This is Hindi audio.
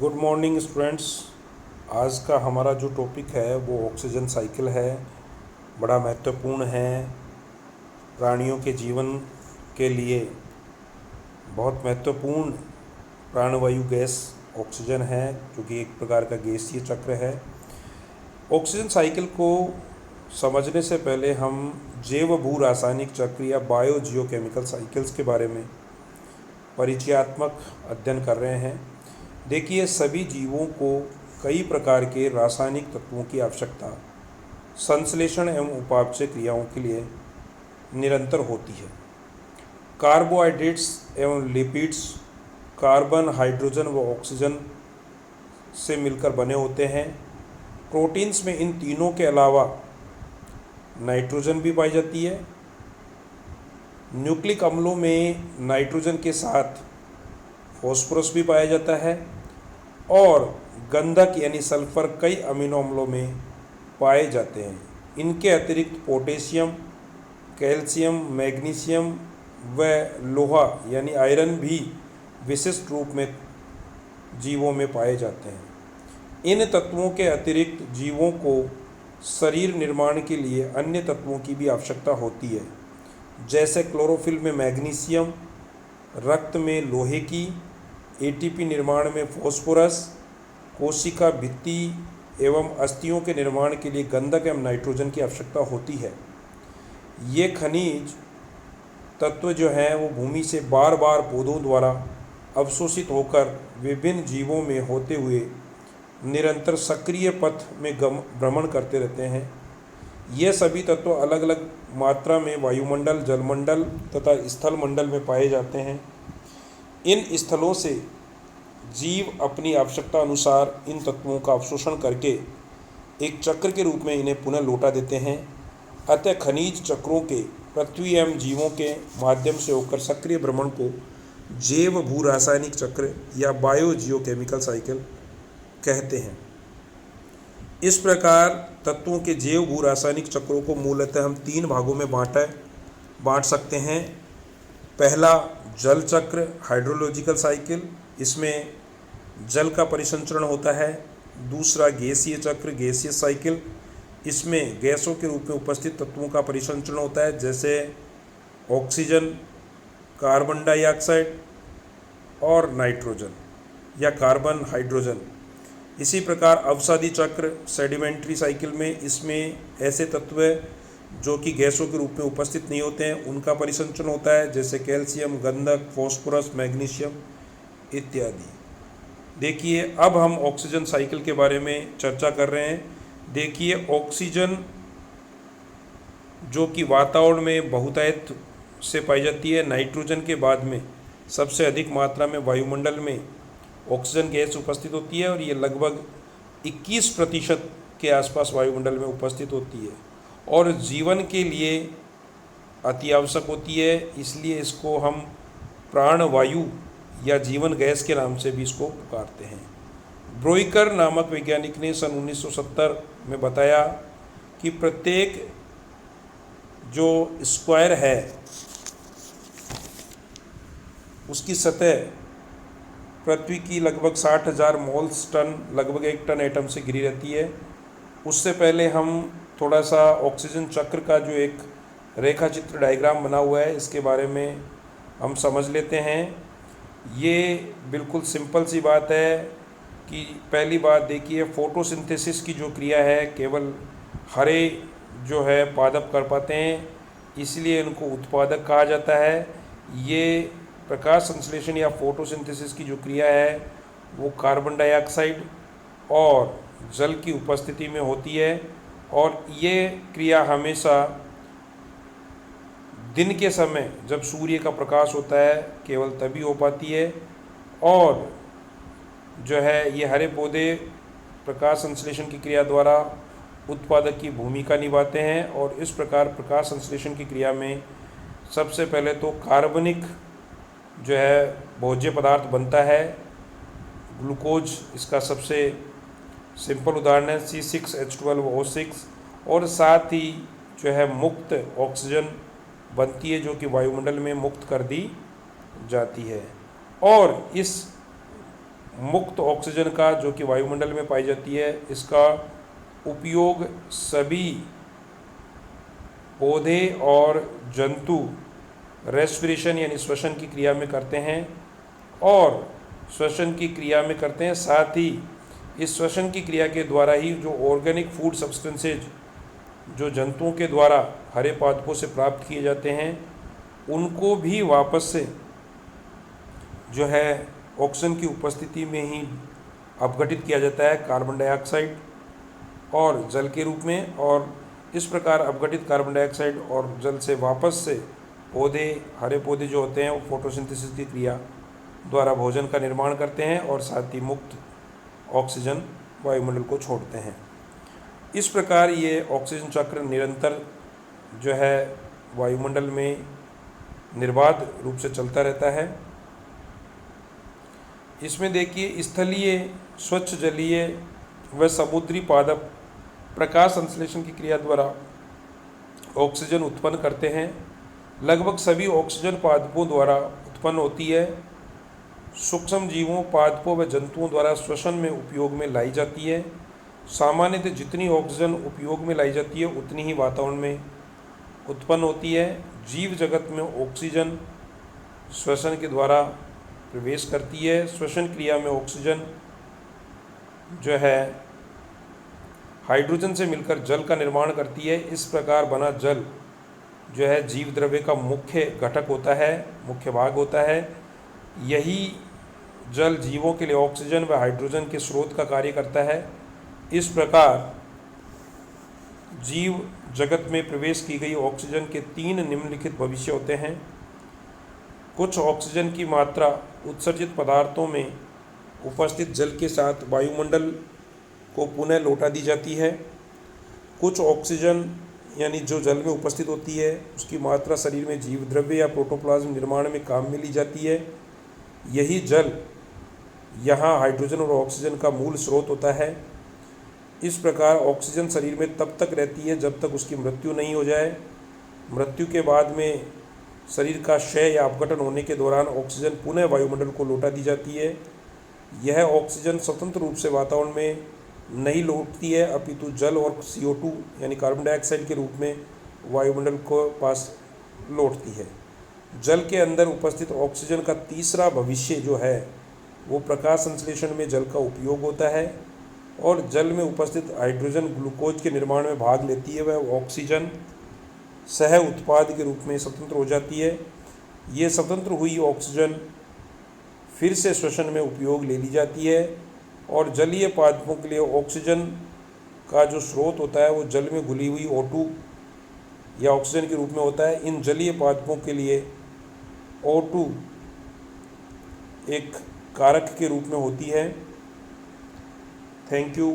Good morning students. आज का हमारा जो टॉपिक है वो ऑक्सीजन साइकिल है। बड़ा महत्वपूर्ण है, प्राणियों के जीवन के लिए बहुत महत्वपूर्ण प्राणवायु गैस ऑक्सीजन है, जो कि एक प्रकार का गैसीय चक्र है। ऑक्सीजन साइकिल को समझने से पहले हम जैव भू रासायनिक चक्र या बायो जियोकेमिकल साइकिल्स के बारे में परिचयात्मक अध्ययन कर रहे हैं। देखिए, सभी जीवों को कई प्रकार के रासायनिक तत्वों की आवश्यकता संश्लेषण एवं उपापचय क्रियाओं के लिए निरंतर होती है। कार्बोहाइड्रेट्स एवं लिपिड्स कार्बन, हाइड्रोजन व ऑक्सीजन से मिलकर बने होते हैं। प्रोटीन्स में इन तीनों के अलावा नाइट्रोजन भी पाई जाती है। न्यूक्लिक अम्लों में नाइट्रोजन के साथ फॉस्फोरस भी पाया जाता है और गंधक यानी सल्फर कई अमीनो अम्लों में पाए जाते हैं। इनके अतिरिक्त पोटेशियम, कैल्शियम, मैग्नीशियम व लोहा यानी आयरन भी विशिष्ट रूप में जीवों में पाए जाते हैं। इन तत्वों के अतिरिक्त जीवों को शरीर निर्माण के लिए अन्य तत्वों की भी आवश्यकता होती है, जैसे क्लोरोफिल में मैग्नीशियम, रक्त में लोहे की, एटीपी निर्माण में फास्फोरस, कोशिका भित्ति एवं अस्थियों के निर्माण के लिए गंधक एवं नाइट्रोजन की आवश्यकता होती है। ये खनिज तत्व जो हैं वो भूमि से बार बार पौधों द्वारा अवशोषित होकर विभिन्न जीवों में होते हुए निरंतर सक्रिय पथ में भ्रमण करते रहते हैं। ये सभी तत्व अलग अलग मात्रा में वायुमंडल, जलमंडल तथा स्थल मंडल में पाए जाते हैं। इन स्थलों से जीव अपनी आवश्यकता अनुसार इन तत्वों का अवशोषण करके एक चक्र के रूप में इन्हें पुनः लौटा देते हैं। अतः खनिज चक्रों के पृथ्वी एवं जीवों के माध्यम से होकर सक्रिय भ्रमण को जैव भू रासायनिक चक्र या बायो जियोकेमिकल साइकिल कहते हैं। इस प्रकार तत्वों के जैव भू रासायनिक चक्रों को मूलतः हम 3 भागों में बांट सकते हैं। पहला जल चक्र, हाइड्रोलॉजिकल साइकिल, इसमें जल का परिसंचरण होता है। दूसरा गैसीय चक्र, गैसीय साइकिल, इसमें गैसों के रूप में उपस्थित तत्वों का परिसंचरण होता है, जैसे ऑक्सीजन, कार्बन डाइऑक्साइड और नाइट्रोजन या कार्बन, हाइड्रोजन। इसी प्रकार अवसादी चक्र, सेडिमेंट्री साइकिल में, इसमें ऐसे तत्व जो कि गैसों के रूप में उपस्थित नहीं होते हैं उनका परिसंचरण होता है, जैसे कैल्शियम, गंधक, फास्फोरस, मैग्नीशियम इत्यादि। देखिए, अब हम ऑक्सीजन साइकिल के बारे में चर्चा कर रहे हैं। देखिए, ऑक्सीजन जो कि वातावरण में बहुतायत से पाई जाती है, नाइट्रोजन के बाद में सबसे अधिक मात्रा में वायुमंडल में ऑक्सीजन गैस उपस्थित होती है और ये लगभग 21% के आसपास वायुमंडल में उपस्थित होती है और जीवन के लिए अति आवश्यक होती है। इसलिए इसको हम प्राणवायु या जीवन गैस के नाम से भी इसको पुकारते हैं। ब्रोइकर नामक वैज्ञानिक ने सन 1970 में बताया कि प्रत्येक जो स्क्वायर है उसकी सतह पृथ्वी की लगभग 60,000 मोल्स टन, लगभग 1 टन एटम से घिरी रहती है। उससे पहले हम थोड़ा सा ऑक्सीजन चक्र का जो एक रेखा चित्र डायग्राम बना हुआ है इसके बारे में हम समझ लेते हैं। ये बिल्कुल सिंपल सी बात है कि पहली बात देखिए, फोटोसिंथेसिस की जो क्रिया है केवल हरे जो है पादप कर पाते हैं, इसलिए इनको उत्पादक कहा जाता है। ये प्रकाश संश्लेषण या फोटोसिंथेसिस की जो क्रिया है वो कार्बन डाइऑक्साइड और जल की उपस्थिति में होती है और ये क्रिया हमेशा दिन के समय जब सूर्य का प्रकाश होता है केवल तभी हो पाती है। और जो है ये हरे पौधे प्रकाश संश्लेषण की क्रिया द्वारा उत्पादक की भूमिका निभाते हैं और इस प्रकार प्रकाश संश्लेषण की क्रिया में सबसे पहले तो कार्बनिक जो है भोज्य पदार्थ बनता है। ग्लूकोज इसका सबसे सिंपल उदाहरण है, C6H12O6, और साथ ही जो है मुक्त ऑक्सीजन बनती है जो कि वायुमंडल में मुक्त कर दी जाती है। और इस मुक्त ऑक्सीजन का जो कि वायुमंडल में पाई जाती है, इसका उपयोग सभी पौधे और जंतु रेस्पिरेशन यानी श्वसन की क्रिया में करते हैं और श्वसन की क्रिया में करते हैं। साथ ही इस श्वसन की क्रिया के द्वारा ही जो ऑर्गेनिक फूड सब्सटेंसेज जो जंतुओं के द्वारा हरे पादपों से प्राप्त किए जाते हैं, उनको भी वापस से जो है ऑक्सीजन की उपस्थिति में ही अपघटित किया जाता है कार्बन डाइऑक्साइड और जल के रूप में। और इस प्रकार अपघटित कार्बन डाइऑक्साइड और जल से वापस से पौधे, हरे पौधे जो होते हैं, वो फोटोसिंथेसिस की क्रिया द्वारा भोजन का निर्माण करते हैं और साथ ही मुक्त ऑक्सीजन वायुमंडल को छोड़ते हैं। इस प्रकार ये ऑक्सीजन चक्र निरंतर जो है वायुमंडल में निर्बाध रूप से चलता रहता है। इसमें देखिए, स्थलीय, स्वच्छ जलीय व समुद्री पादप प्रकाश संश्लेषण की क्रिया द्वारा ऑक्सीजन उत्पन्न करते हैं। लगभग सभी ऑक्सीजन पादपों द्वारा उत्पन्न होती है। सूक्ष्म जीवों, पादपों व जंतुओं द्वारा श्वसन में उपयोग में लाई जाती है। सामान्यतः जितनी ऑक्सीजन उपयोग में लाई जाती है उतनी ही वातावरण में उत्पन्न होती है। जीव जगत में ऑक्सीजन श्वसन के द्वारा प्रवेश करती है। श्वसन क्रिया में ऑक्सीजन जो है हाइड्रोजन से मिलकर जल का निर्माण करती है। इस प्रकार बना जल जो है जीव द्रव्य का मुख्य घटक होता है, मुख्य भाग होता है। यही जल जीवों के लिए ऑक्सीजन व हाइड्रोजन के स्रोत का कार्य करता है। इस प्रकार जीव जगत में प्रवेश की गई ऑक्सीजन के 3 निम्नलिखित भविष्य होते हैं। कुछ ऑक्सीजन की मात्रा उत्सर्जित पदार्थों में उपस्थित जल के साथ वायुमंडल को पुनः लौटा दी जाती है। कुछ ऑक्सीजन यानी जो जल में उपस्थित होती है उसकी मात्रा शरीर में जीव द्रव्य या प्रोटोप्लाज्म निर्माण में काम में ली जाती है। यही जल यहाँ हाइड्रोजन और ऑक्सीजन का मूल स्रोत होता है। इस प्रकार ऑक्सीजन शरीर में तब तक रहती है जब तक उसकी मृत्यु नहीं हो जाए। मृत्यु के बाद में शरीर का क्षय या अपघटन होने के दौरान ऑक्सीजन पुनः वायुमंडल को लौटा दी जाती है। यह ऑक्सीजन स्वतंत्र रूप से वातावरण में नहीं लौटती है, अपितु जल और CO2 यानी कार्बन डाइऑक्साइड के रूप में वायुमंडल को पास लौटती है। जल के अंदर उपस्थित ऑक्सीजन का तीसरा भविष्य जो है वो प्रकाश संश्लेषण में जल का उपयोग होता है और जल में उपस्थित हाइड्रोजन ग्लूकोज के निर्माण में भाग लेती है। वह ऑक्सीजन सह उत्पाद के रूप में स्वतंत्र हो जाती है। ये स्वतंत्र हुई ऑक्सीजन फिर से श्वसन में उपयोग ले ली जाती है और जलीय पादपों के लिए ऑक्सीजन का जो स्रोत होता है वो जल में घुली हुई O2 या ऑक्सीजन के रूप में होता है। इन जलीय पादपों के लिए O2 एक कारक के रूप में होती है। Thank you.